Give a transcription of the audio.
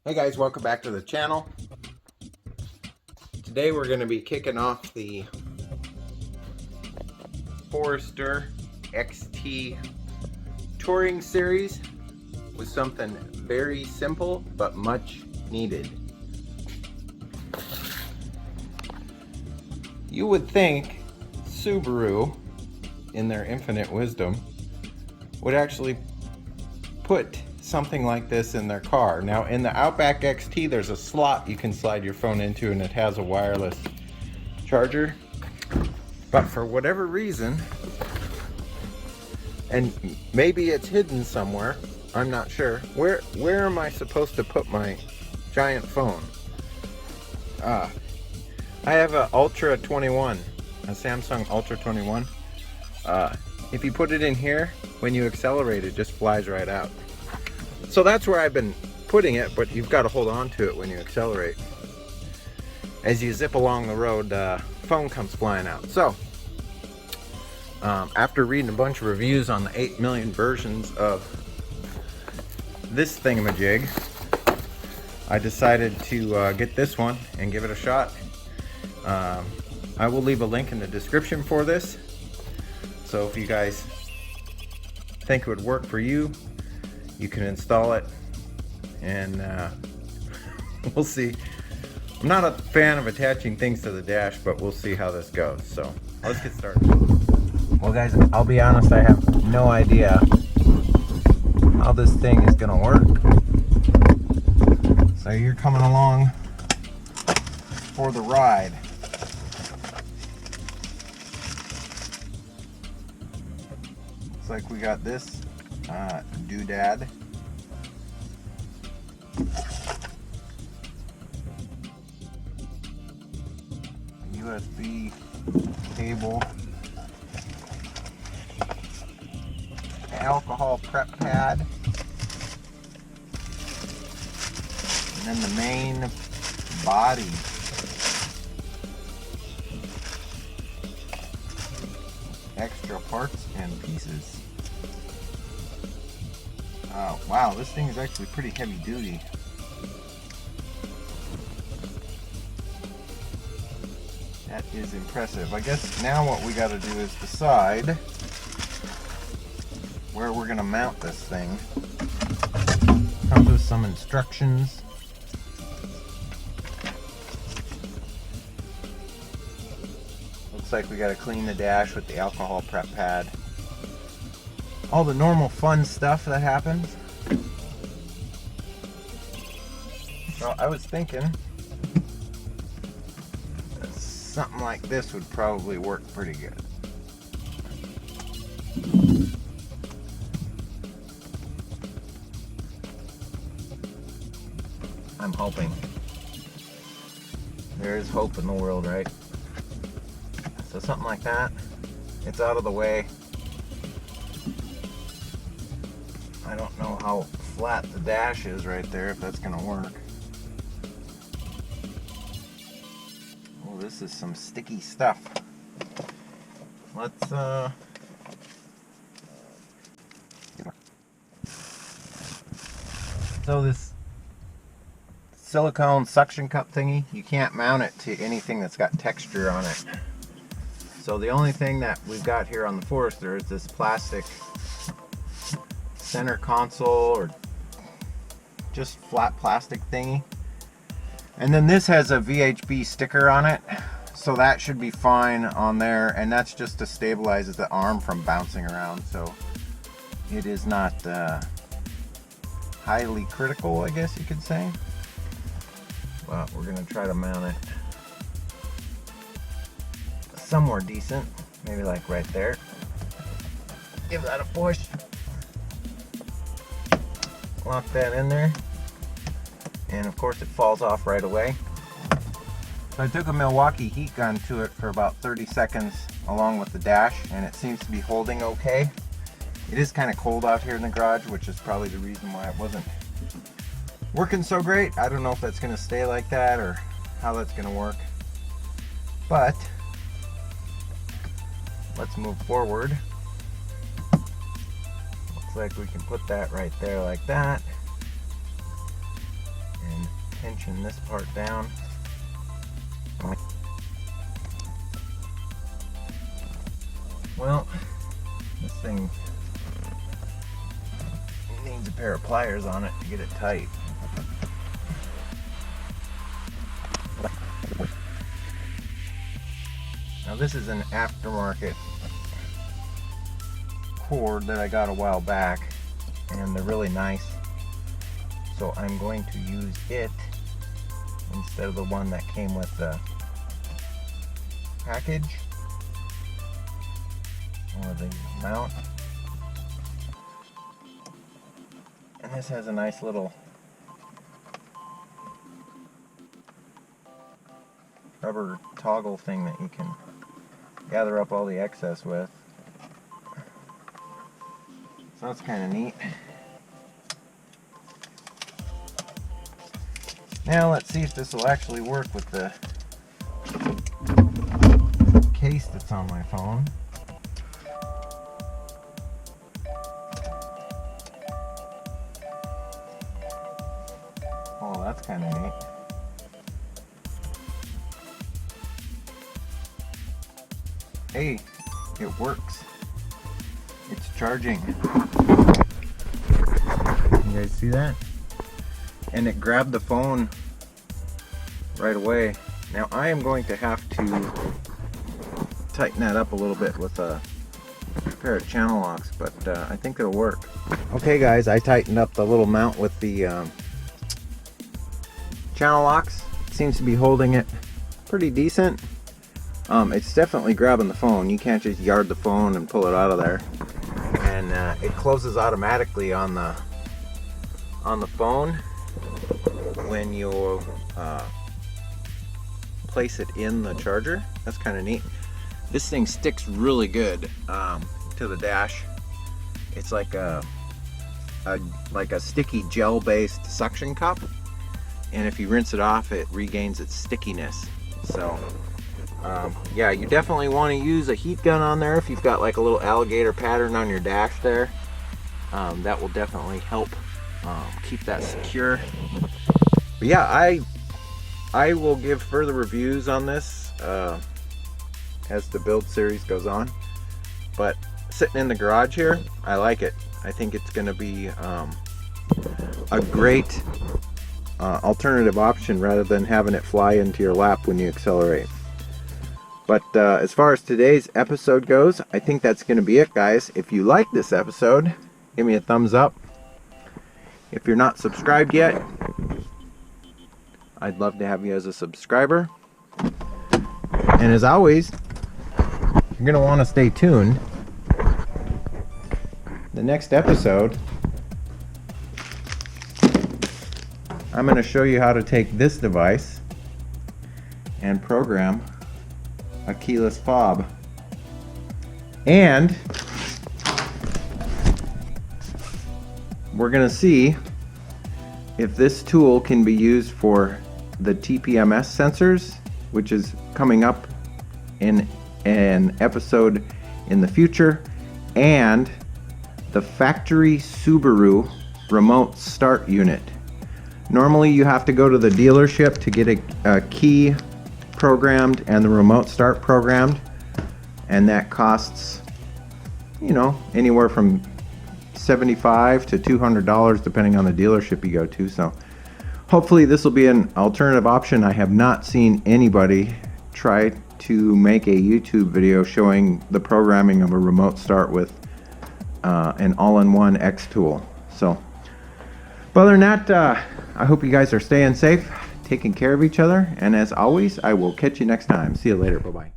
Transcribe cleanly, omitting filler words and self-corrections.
Hey guys, welcome back to the channel. Today we're going to be kicking off the Forester XT touring series with something very simple but much needed. You would think Subaru, in their infinite wisdom, would actually put something like this in their car. Now in the Outback XT there's a slot you can slide your phone into and it has a wireless charger, but for whatever reason, and maybe it's hidden somewhere, I'm not sure, where am I supposed to put my giant phone? I have a Ultra 21, a Samsung Ultra 21. If you put it in here, when you accelerate it just flies right out. So that's where I've been putting it, but you've got to hold on to it when you accelerate. As you zip along the road, the phone comes flying out. So, after reading a bunch of reviews on the 8 million versions of this thingamajig, I decided to get this one and give it a shot. I will leave a link in the description for this. So if you guys think it would work for you, you can install it, and we'll see. I'm not a fan of attaching things to the dash, but we'll see how this goes. So let's get started. Well guys, I'll be honest, I have no idea how this thing is gonna work. So you're coming along for the ride. Looks like we got this doodad. USB cable, alcohol prep pad, and then the main body. Extra parts and pieces. Wow, this thing is actually pretty heavy duty. That is impressive. I guess now what we got to do is decide where we're going to mount this thing. Comes with some instructions. Looks like we got to clean the dash with the alcohol prep pad. All the normal fun stuff that happens. So I was thinking something like this would probably work pretty good. I'm hoping. There is hope in the world, right? So something like that. It's out of the way. I don't know how flat the dash is right there, if that's gonna work. Oh, this is some sticky stuff. Let's so this silicone suction cup thingy, you can't mount it to anything that's got texture on it. So the only thing that we've got here on the Forester is this plastic center console, or just flat plastic thingy. And then this has a VHB sticker on it, so that should be fine on there, and that's just to stabilize the arm from bouncing around, so it is not highly critical, I guess you could say. But we're gonna try to mount it somewhere decent, maybe like right there. Give that a push. Lock that in there, and of course it falls off right away. So I took a Milwaukee heat gun to it for about 30 seconds along with the dash, and it seems to be holding okay. It is kind of cold out here in the garage, which is probably the reason why it wasn't working so great. I don't know if that's going to stay like that or how that's going to work, but let's move forward. Looks like we can put that right there like that. and pinching this part down. Well, this thing needs a pair of pliers on it to get it tight. Now this is an aftermarket cord that I got a while back, and they're really nice, so I'm going to use it instead of the one that came with the package or the mount. And this has a nice little rubber toggle thing that you can gather up all the excess with. So that's kind of neat. Now let's see if this will actually work with the case that's on my phone. Oh, that's kind of neat. Hey, it works. It's charging. You guys see that? And it grabbed the phone right away. Now I am going to have to tighten that up a little bit with a pair of channel locks, but I think it'll work. Okay guys, I tightened up the little mount with the channel locks. It seems to be holding it pretty decent. It's definitely grabbing the phone. You can't just yard the phone and pull it out of there. And it closes automatically on the phone when you place it in the charger. That's kind of neat. This thing sticks really good to the dash. It's like a sticky gel-based suction cup, and if you rinse it off, it regains its stickiness. So yeah, you definitely want to use a heat gun on there if you've got like a little alligator pattern on your dash there. That will definitely help keep that secure. But yeah, I will give further reviews on this as the build series goes on. But sitting in the garage here, I like it. I think it's going to be a great alternative option rather than having it fly into your lap when you accelerate. But as far as today's episode goes, I think that's going to be it, guys. If you like this episode, give me a thumbs up. If you're not subscribed yet, I'd love to have you as a subscriber. And as always, you're going to want to stay tuned. The next episode, I'm going to show you how to take this device and program a keyless fob. And we're going to see if this tool can be used for the TPMS sensors, which is coming up in an episode in the future, and the factory Subaru remote start unit. Normally you have to go to the dealership to get a key programmed and the remote start programmed, and that costs, you know, anywhere from $75 to $200 depending on the dealership you go to. So hopefully this will be an alternative option. I have not seen anybody try to make a YouTube video showing the programming of a remote start with an all-in-one X tool. So but other than that, I hope you guys are staying safe, taking care of each other, and as always, I will catch you next time. See you later. Bye-bye.